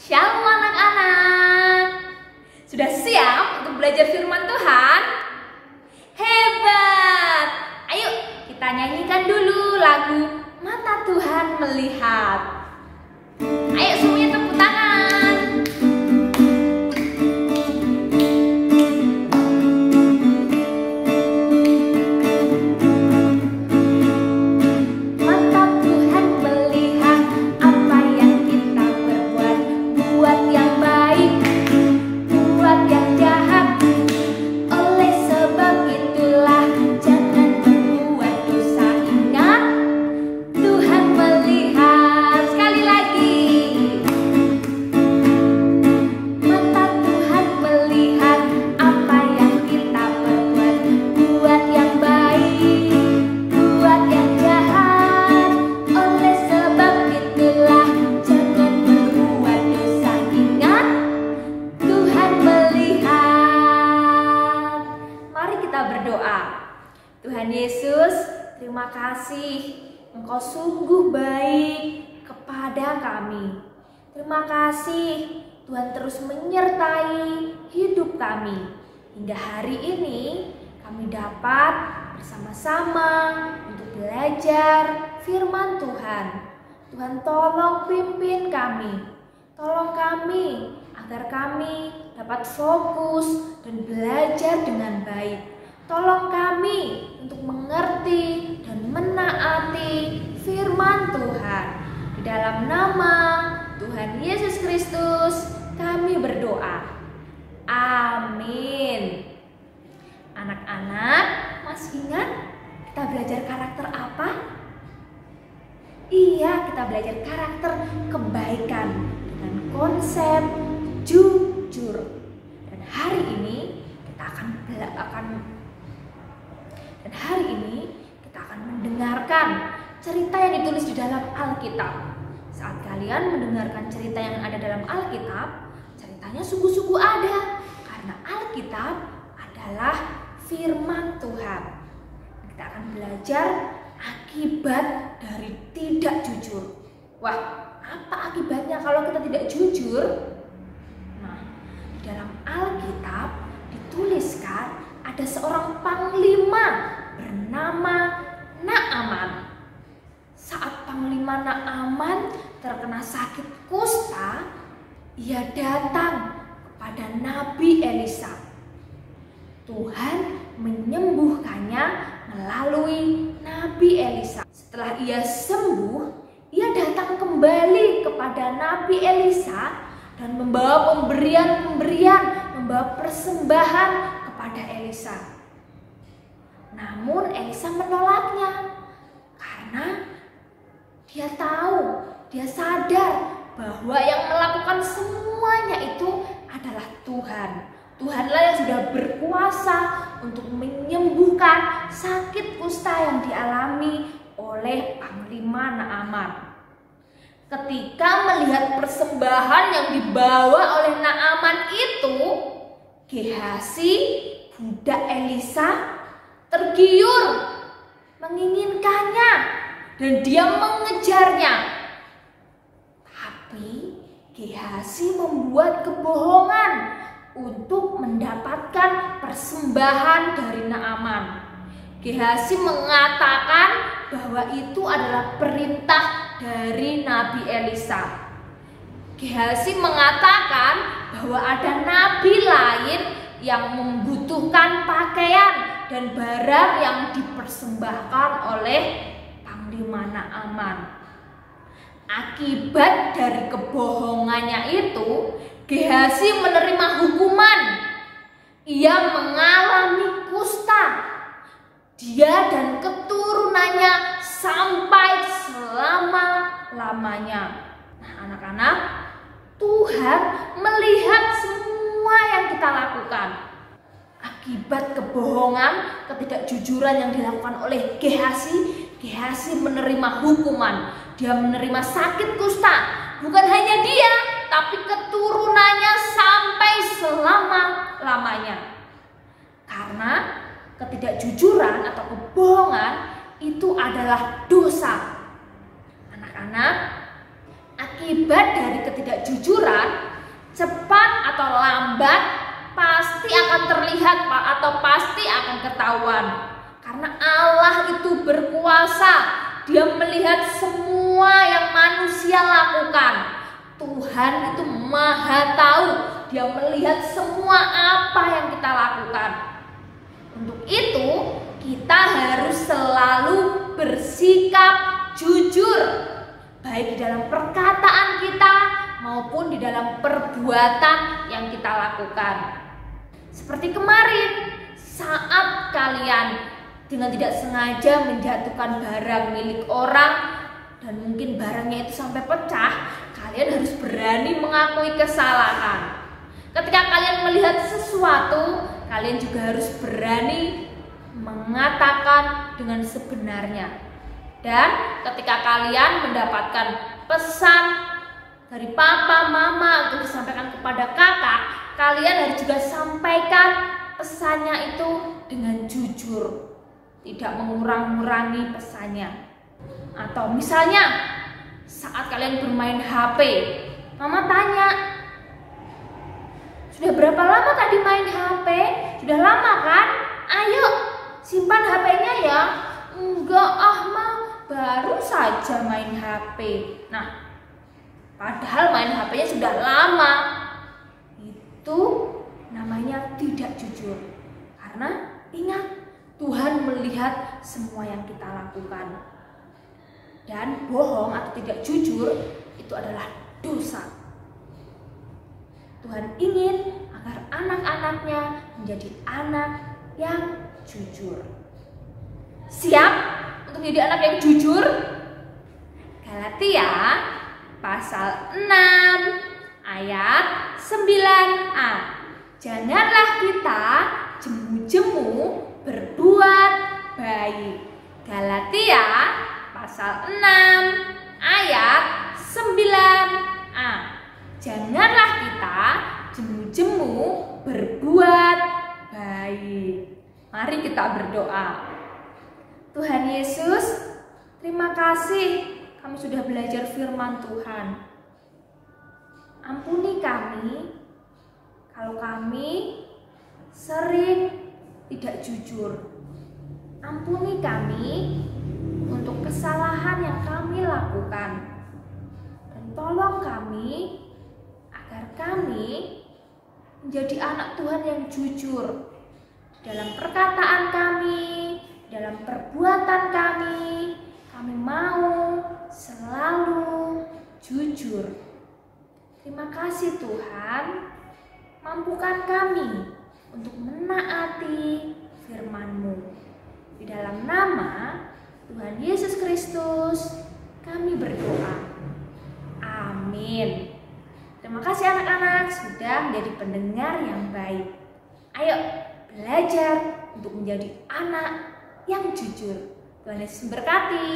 Shalom anak-anak. Sudah siap untuk belajar firman Tuhan? Hebat. Ayo kita nyanyikan dulu lagu Mata Tuhan Melihat. Ayo semuanya tepuk tangan. Tuhan Yesus, terima kasih Engkau sungguh baik kepada kami. Terima kasih Tuhan terus menyertai hidup kami. Hingga hari ini kami dapat bersama-sama untuk belajar firman Tuhan. Tuhan tolong pimpin kami. Tolong kami agar kami dapat fokus dan belajar dengan baik. Tolong kami untuk mengerti dan menaati firman Tuhan. Di dalam nama Tuhan Yesus Kristus kami berdoa. Amin. Anak-anak, masih ingat kita belajar karakter apa? Iya, kita belajar karakter kebaikan dengan konsep jujur. Dan hari ini kita akan mendengarkan cerita yang ditulis di dalam Alkitab. Saat kalian mendengarkan cerita yang ada dalam Alkitab, ceritanya sungguh-sungguh ada, karena Alkitab adalah firman Tuhan. Kita akan belajar akibat dari tidak jujur. Wah, apa akibatnya kalau kita tidak jujur? Nah, di dalam Alkitab dituliskan ada seorang panglima bernama Naaman. Saat panglima Naaman terkena sakit kusta, ia datang kepada Nabi Elisa. Tuhan menyembuhkannya melalui Nabi Elisa. Setelah ia sembuh, ia datang kembali kepada Nabi Elisa dan membawa pemberian-pemberian, membawa persembahan kepada Elisa. Namun Elisa menolaknya karena dia sadar bahwa yang melakukan semuanya itu adalah Tuhan. Tuhanlah yang sudah berkuasa untuk menyembuhkan sakit kusta yang dialami oleh panglima Naaman. Ketika melihat persembahan yang dibawa oleh Naaman itu, Gehazi, budak Elisa, tergiur menginginkannya dan dia mengejarnya. Tapi Gehazi membuat kebohongan untuk mendapatkan persembahan dari Naaman. Gehazi mengatakan bahwa itu adalah perintah dari Nabi Elisa. Gehazi mengatakan bahwa ada nabi lain yang membutuhkan pakaian dan barang yang dipersembahkan oleh panglima Naaman. Akibat dari kebohongannya itu, Gehazi menerima hukuman. Ia mengalami kusta. Dia dan keturunannya sampai selama-lamanya. Nah, anak-anak, Tuhan melihat semua yang kita lakukan. Akibat kebohongan, ketidakjujuran yang dilakukan oleh Gehazi menerima hukuman. Dia menerima sakit kusta. Bukan hanya dia, tapi keturunannya sampai selama-lamanya. Karena ketidakjujuran atau kebohongan itu adalah dosa. Anak-anak, akibat dari ketidakjujuran atau lambat pasti akan terlihat atau pasti akan ketahuan. Karena Allah itu berkuasa, Dia melihat semua yang manusia lakukan. Tuhan itu maha tahu, Dia melihat semua apa yang kita lakukan. Untuk itu kita harus selalu bersikap jujur, baik di dalam perkataan kita maupun di dalam perbuatan yang kita lakukan. Seperti kemarin, saat kalian dengan tidak sengaja menjatuhkan barang milik orang dan mungkin barangnya itu sampai pecah, kalian harus berani mengakui kesalahan. Ketika kalian melihat sesuatu, kalian juga harus berani mengatakan dengan sebenarnya. Dan ketika kalian mendapatkan pesan dari papa, mama untuk disampaikan kepada kakak, kalian harus juga sampaikan pesannya itu dengan jujur, tidak mengurang-ngurangi pesannya. Atau misalnya saat kalian bermain HP, mama tanya, sudah berapa lama tadi main HP? Sudah lama kan? Ayo simpan HP-nya ya. Enggak Ma, baru saja main HP. Nah, padahal main HP-nya sudah lama. Itu namanya tidak jujur. Karena ingat, Tuhan melihat semua yang kita lakukan. Dan bohong atau tidak jujur itu adalah dosa. Tuhan ingin agar anak-anaknya menjadi anak yang jujur. Siap untuk menjadi anak yang jujur? Galatia pasal 6 ayat 9a. Janganlah kita jemu-jemu berbuat baik. Galatia pasal 6 ayat 9a. Janganlah kita jemu-jemu berbuat baik. Mari kita berdoa. Tuhan Yesus, terima kasih kami sudah belajar firman Tuhan. Ampuni kami kalau kami sering tidak jujur. Ampuni kami untuk kesalahan yang kami lakukan. Dan tolong kami agar kami menjadi anak Tuhan yang jujur dalam perkataan kami, dalam perbuatan kami. Kami mau selalu jujur. Terima kasih Tuhan, mampukan kami untuk menaati firman-Mu. Di dalam nama Tuhan Yesus Kristus kami berdoa. Amin. Terima kasih anak-anak sudah menjadi pendengar yang baik. Ayo belajar untuk menjadi anak yang jujur. Tuhan Yesus memberkati.